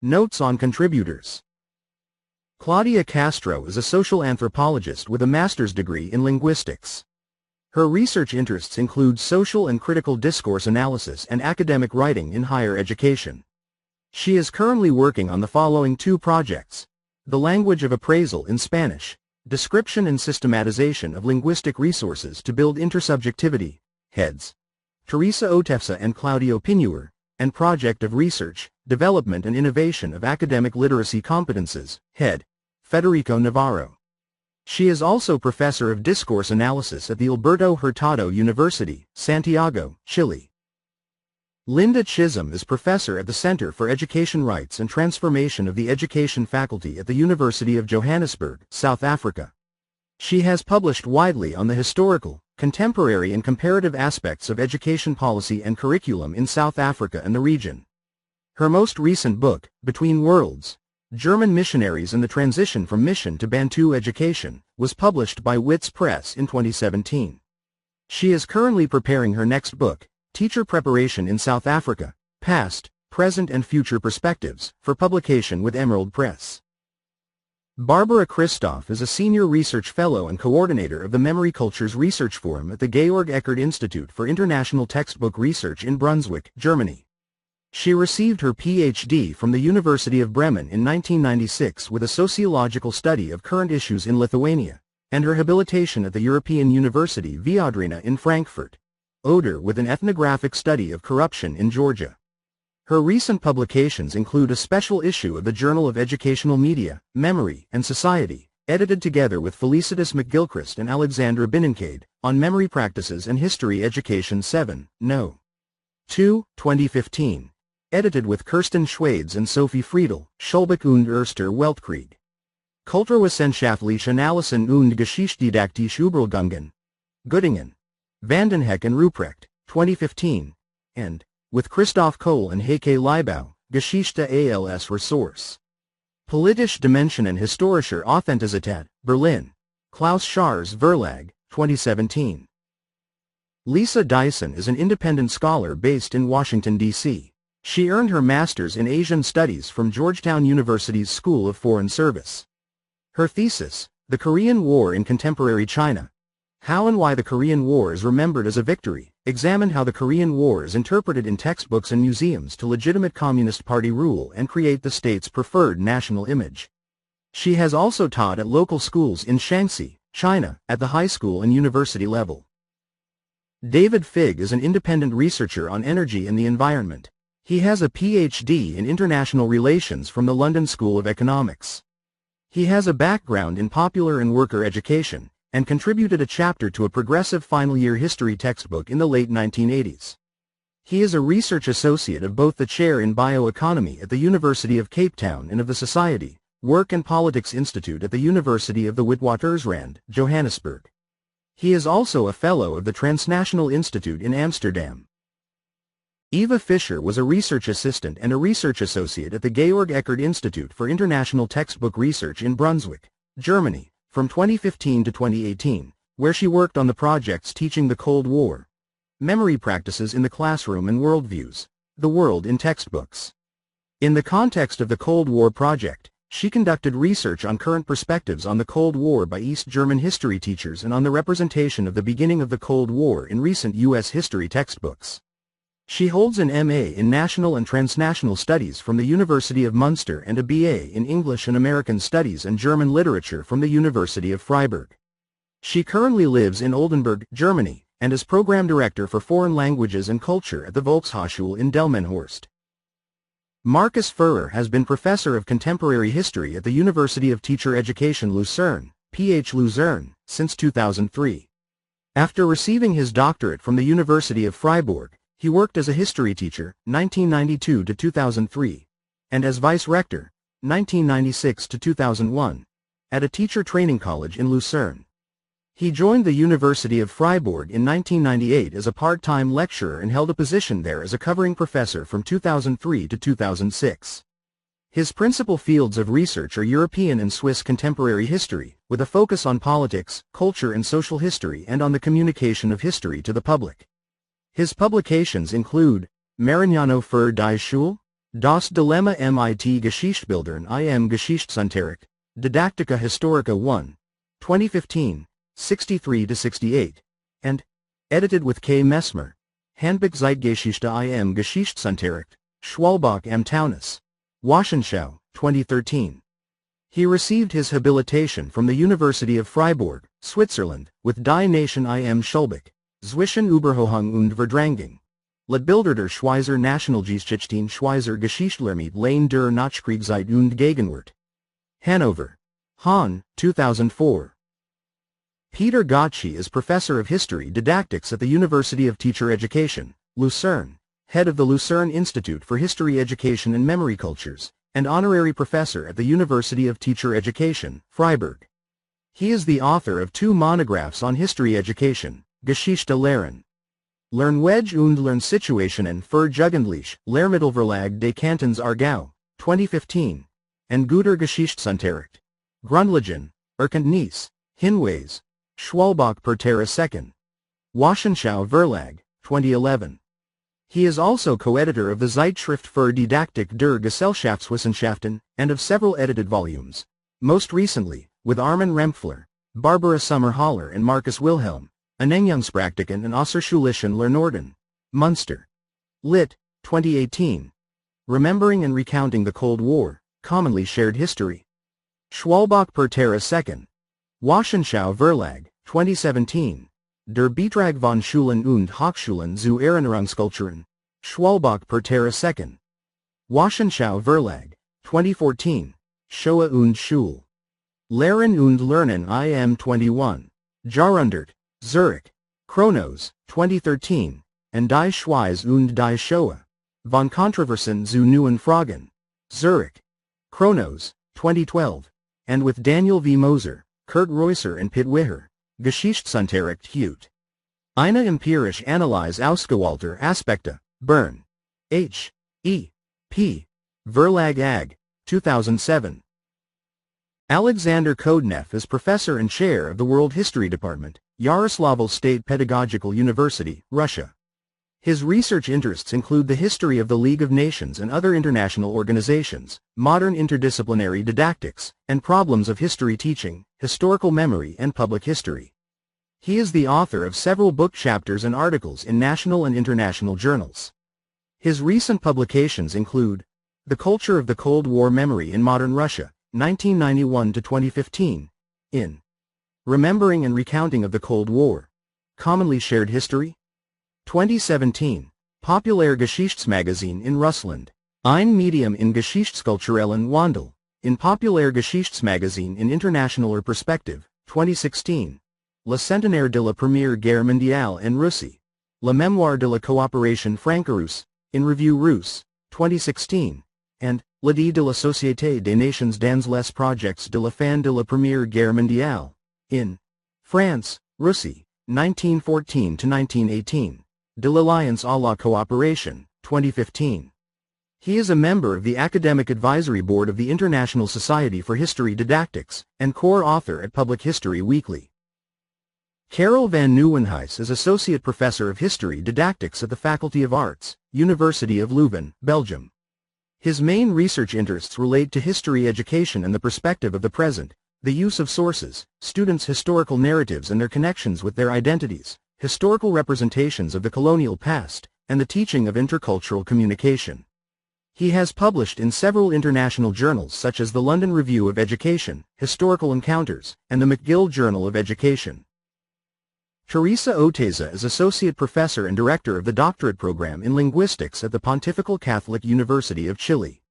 Notes on contributors. Claudia Castro is a social anthropologist with a master's degree in linguistics. Her research interests include social and critical discourse analysis and academic writing in higher education. She is currently working on the following two projects: The Language of Appraisal in Spanish, Description and Systematization of Linguistic Resources to Build Intersubjectivity, heads Teresa Otefsa and Claudio Pinuer, and Project of Research, Development and Innovation of Academic Literacy Competences, head Federico Navarro. She is also Professor of Discourse Analysis at the Alberto Hurtado University, Santiago, Chile. Linda Chisholm is Professor at the Center for Education Rights and Transformation of the Education Faculty at the University of Johannesburg, South Africa. She has published widely on the historical, contemporary and comparative aspects of education policy and curriculum in South Africa and the region. Her most recent book, Between Worlds: German Missionaries and the Transition from Mission to Bantu Education, was published by Wits Press in 2017. She is currently preparing her next book, Teacher Preparation in South Africa, Past, Present and Future Perspectives, for publication with Emerald Press. Barbara Christoph is a Senior Research Fellow and Coordinator of the Memory Cultures Research Forum at the Georg Eckert Institute for International Textbook Research in Brunswick, Germany. She received her Ph.D. from the University of Bremen in 1996 with a sociological study of current issues in Lithuania, and her habilitation at the European University Viadrina in Frankfurt, Oder with an ethnographic study of corruption in Georgia. Her recent publications include a special issue of the Journal of Educational Media, Memory, and Society, edited together with Felicitas McGilchrist and Alexandra Binnenkade, on Memory Practices and History Education 7, No. 2, 2015. Edited with Kirsten Schwades and Sophie Friedel, Schulbeck und Erster Weltkrieg. Kulturwissenschaftliche Analysen und Geschichtsdidaktische Überlegungen. Göttingen. Vandenheck and Ruprecht, 2015, and, with Christoph Kohl and Heike Leibau, Geschichte als Ressource. Politische Dimension and Historische Authentizität, Berlin. Klaus Schar's Verlag, 2017. Lisa Dyson is an independent scholar based in Washington, D.C. She earned her master's in Asian Studies from Georgetown University's School of Foreign Service. Her thesis, The Korean War in Contemporary China: How and Why the Korean War is Remembered as a Victory, examined how the Korean War is interpreted in textbooks and museums to legitimate Communist Party rule and create the state's preferred national image. She has also taught at local schools in Shaanxi, China, at the high school and university level. David Figg is an independent researcher on energy and the environment. He has a Ph.D. in International Relations from the London School of Economics. He has a background in popular and worker education, and contributed a chapter to a progressive final-year history textbook in the late 1980s. He is a research associate of both the Chair in Bioeconomy at the University of Cape Town and of the Society, Work and Politics Institute at the University of the Witwatersrand, Johannesburg. He is also a Fellow of the Transnational Institute in Amsterdam. Eva Fischer was a research assistant and a research associate at the Georg Eckert Institute for International Textbook Research in Brunswick, Germany, from 2015 to 2018, where she worked on the projects Teaching the Cold War, Memory Practices in the Classroom and Worldviews, The World in Textbooks. In the context of the Cold War project, she conducted research on current perspectives on the Cold War by East German history teachers and on the representation of the beginning of the Cold War in recent U.S. history textbooks. She holds an M.A. in National and Transnational Studies from the University of Munster and a B.A. in English and American Studies and German Literature from the University of Freiburg. She currently lives in Oldenburg, Germany, and is Program Director for Foreign Languages and Culture at the Volkshochschule in Delmenhorst. Marcus Furrer has been Professor of Contemporary History at the University of Teacher Education Lucerne, PH Luzerne, since 2003. After receiving his doctorate from the University of Freiburg, he worked as a history teacher, 1992 to 2003, and as vice-rector, 1996 to 2001, at a teacher training college in Lucerne. He joined the University of Freiburg in 1998 as a part-time lecturer and held a position there as a covering professor from 2003 to 2006. His principal fields of research are European and Swiss contemporary history, with a focus on politics, culture and social history and on the communication of history to the public. His publications include Marignano für die Schule, Das Dilemma mit Geschichtsbildern im Geschichtsunterricht, Didactica Historica 1, 2015, 63-68, and, edited with K. Messmer, Handbuch Zeitgeschichte im Geschichtsunterricht, Schwalbach am Taunus, Wochenschau, 2013. He received his habilitation from the University of Freiburg, Switzerland, with Die Nation im Schulbuch, zwischen Überhohung und Verdrängung. Leitbilder der Schweizer Nationalgeschichten Schweizer Geschichtslehre Lane der Nachkriegszeit und Gegenwart. Hanover. Hahn, 2004. Peter Gotchi is Professor of History Didactics at the University of Teacher Education, Lucerne, head of the Lucerne Institute for History Education and Memory Cultures, and Honorary Professor at the University of Teacher Education, Freiburg. He is the author of 2 monographs on history education, Geschichte lehren. Lernweg und Lernsituationen für Jugendliche, Lehrmittelverlag des Kantons Aargau, 2015, and Guter Geschichtsunterricht. Grundlagen, Erkenntnis, Hinweis, Schwalbach per Terra 2nd. Wochenschau Verlag, 2011. He is also co-editor of the Zeitschrift für Didaktik der Gesellschaftswissenschaften, and of several edited volumes. Most recently, with Armin Rempfler, Barbara Sommer-Haller and Marcus Wilhelm, Ernennungspraktiken und Außerschulischen Lernorden. Munster. Lit. 2018. Remembering and Recounting the Cold War, Commonly Shared History. Schwalbach per Terra 2nd. Wochenschau Verlag, 2017. Der Beitrag von Schulen und Hochschulen zu Erinnerungskulturen. Schwalbach per Terra 2nd. Wochenschau Verlag, 2014. Shoah und Schule. Lehren und Lernen im 21. Jahrhundert. Zurich. Chronos, 2013, and Die Schweiz und die Shoah. Von Kontroversen zu neuen Fragen. Zurich. Chronos, 2012, and with Daniel V. Moser, Kurt Reusser and Pitt Wiher, Geschichtsunterricht Hute. Eine empirische Analyse ausgewählter Aspekte, Bern. H. E. P. Verlag AG, 2007. Alexander Kodnev is Professor and Chair of the World History Department, Yaroslavl State Pedagogical University, Russia. His research interests include the history of the League of Nations and other international organizations, modern interdisciplinary didactics, and problems of history teaching, historical memory and public history. He is the author of several book chapters and articles in national and international journals. His recent publications include The Culture of the Cold War Memory in Modern Russia, 1991 to 2015, in Remembering and Recounting of the Cold War, Commonly Shared History. 2017, Populär Geschichtsmagazin in Russland, Ein Medium in Geschichtskulturellen Wandel, in Populär Geschichtsmagazin in Internationaler Perspective, 2016, Le Centenaire de la Première Guerre mondiale en Russie, La Mémoire de la Coopération franco-russe, in Revue Russe, 2016, and L'idée de la Société des Nations dans les projets de la fin de la Première Guerre mondiale, in France, Russie, 1914 to 1918, de l'Alliance à la Coopération, 2015. He is a member of the Academic Advisory Board of the International Society for History Didactics, and core author at Public History Weekly. Karel van Nieuwenhuis is Associate Professor of History Didactics at the Faculty of Arts, University of Leuven, Belgium. His main research interests relate to history education and the perspective of the present, the use of sources, students' historical narratives and their connections with their identities, historical representations of the colonial past, and the teaching of intercultural communication. He has published in several international journals such as the London Review of Education, Historical Encounters, and the McGill Journal of Education. Teresa Oteza is Associate Professor and Director of the Doctorate Program in Linguistics at the Pontifical Catholic University of Chile.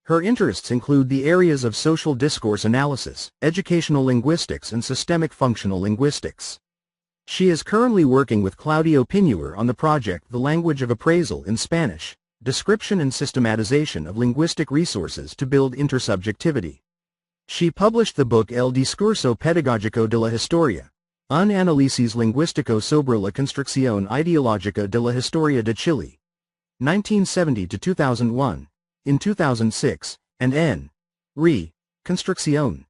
Her interests include the areas of social discourse analysis, educational linguistics and systemic functional linguistics. She is currently working with Claudio Pinuer on the project The Language of Appraisal in Spanish, Description and Systematization of Linguistic Resources to Build Intersubjectivity. She published the book El Discurso Pedagógico de la Historia, Un análisis lingüístico sobre la construcción ideológica de la historia de Chile, 1970 to 2001, in 2006, and N. Re. Construcción.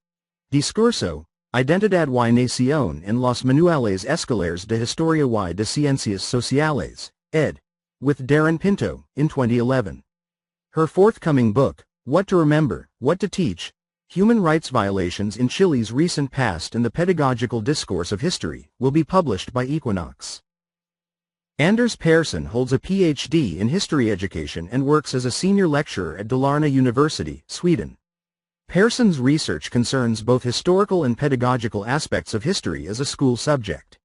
Discurso, Identidad y Nación en los Manuales Escolares de Historia y de Ciencias Sociales, ed. with Darren Pinto, in 2011. Her forthcoming book, What to Remember, What to Teach: Human Rights Violations in Chile's Recent Past and the Pedagogical Discourse of History, will be published by Equinox. Anders Persson holds a Ph.D. in history education and works as a senior lecturer at Dalarna University, Sweden. Persson's research concerns both historical and pedagogical aspects of history as a school subject.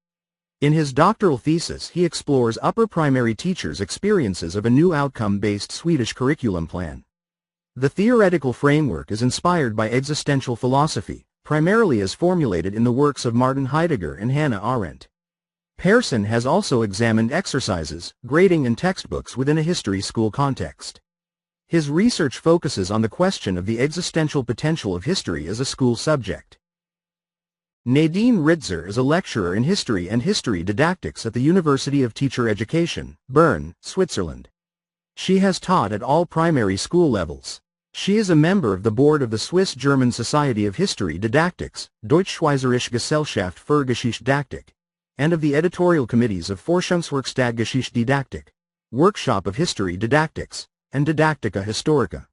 In his doctoral thesis, he explores upper primary teachers' experiences of a new outcome-based Swedish curriculum plan. The theoretical framework is inspired by existential philosophy, primarily as formulated in the works of Martin Heidegger and Hannah Arendt. Persson has also examined exercises, grading and textbooks within a history school context. His research focuses on the question of the existential potential of history as a school subject. Nadine Ritzer is a lecturer in history and history didactics at the University of Teacher Education, Bern, Switzerland. She has taught at all primary school levels. She is a member of the board of the Swiss-German Society of History Didactics, Deutsch-Schweizerische Gesellschaft für Geschichtsdidaktik, and of the editorial committees of Forschungswerkstatt Geschichtsdidaktik, Workshop of History Didactics, and Didactica Historica.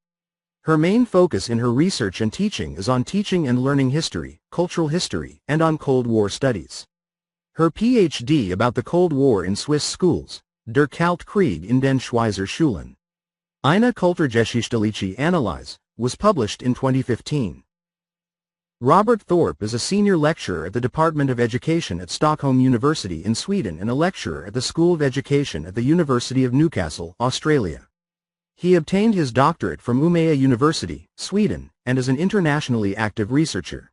Her main focus in her research and teaching is on teaching and learning history, cultural history, and on Cold War studies. Her Ph.D. about the Cold War in Swiss schools, Der Kalte Krieg in den Schweizer Schulen, Eine kulturgeschichtliche Analyse, was published in 2015. Robert Thorpe is a senior lecturer at the Department of Education at Stockholm University in Sweden and a lecturer at the School of Education at the University of Newcastle, Australia. He obtained his doctorate from Umeå University, Sweden, and is an internationally active researcher.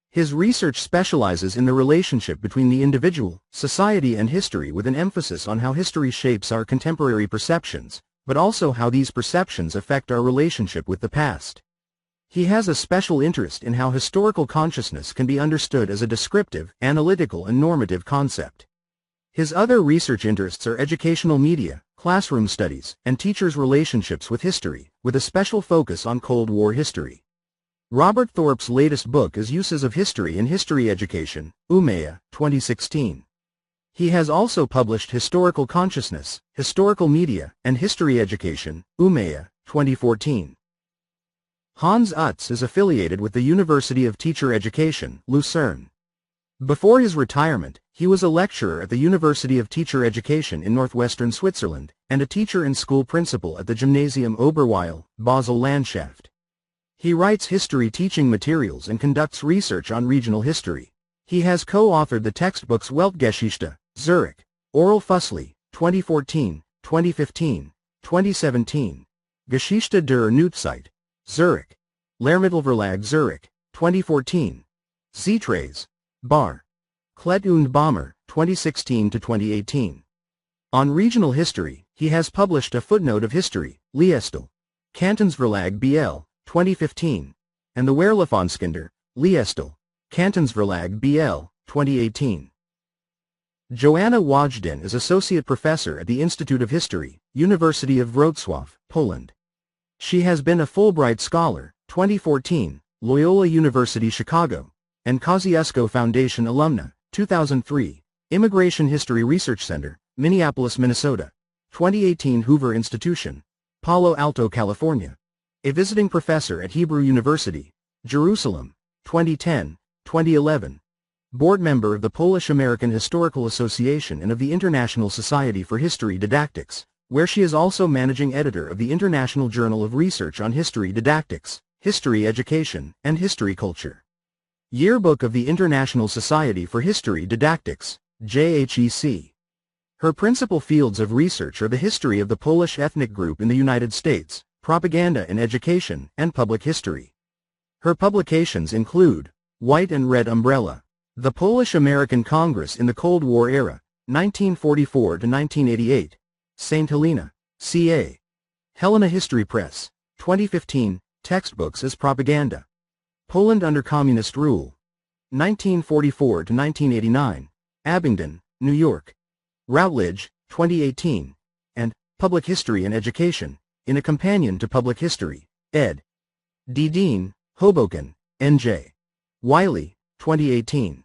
His research specializes in the relationship between the individual, society and history, with an emphasis on how history shapes our contemporary perceptions, but also how these perceptions affect our relationship with the past. He has a special interest in how historical consciousness can be understood as a descriptive, analytical and normative concept. His other research interests are educational media, classroom studies, and teachers' relationships with history, with a special focus on Cold War history. Robert Thorpe's latest book is Uses of History in History Education, Umeå, 2016. He has also published Historical Consciousness, Historical Media, and History Education, Umeå, 2014. Hans Utz is affiliated with the University of Teacher Education, Lucerne. Before his retirement, he was a lecturer at the University of Teacher Education in northwestern Switzerland, and a teacher and school principal at the Gymnasium Oberweil, Basel-Landschaft. He writes history teaching materials and conducts research on regional history. He has co-authored the textbooks Weltgeschichte, Zurich, Oral Fussli, 2014, 2015, 2017, Geschichte der Neuzeit, Zurich, Lehrmittelverlag Zurich, 2014, Zeitrays, Bar, Klett und Baumer, 2016 to 2018. On regional history, he has published A Footnote of History, Liestel, Kantonsverlag BL, 2015, and The Wehrlefanskinder, Liestel, Kantonsverlag BL, 2018. Joanna Wojdan is Associate Professor at the Institute of History, University of Wrocław, Poland. She has been a Fulbright Scholar, 2014, Loyola University Chicago, and Kosciuszko Foundation alumna, 2003, Immigration History Research Center, Minneapolis, Minnesota, 2018 Hoover Institution, Palo Alto, California. A visiting professor at Hebrew University, Jerusalem, 2010, 2011. Board member of the Polish-American Historical Association and of the International Society for History Didactics, where she is also managing editor of the International Journal of Research on History Didactics, History Education, and History Culture. Yearbook of the International Society for History Didactics, JHEC. Her principal fields of research are the history of the Polish ethnic group in the United States, propaganda in education, and public history. Her publications include White and Red Umbrella, The Polish-American Congress in the Cold War Era, 1944 to 1988, St. Helena, CA. Helena History Press, 2015, Textbooks as Propaganda. Poland under Communist Rule, 1944 to 1989, Abingdon, New York. Routledge, 2018, and Public History and Education, in a Companion to Public History, ed. D. Dean, Hoboken, N.J. Wiley, 2018.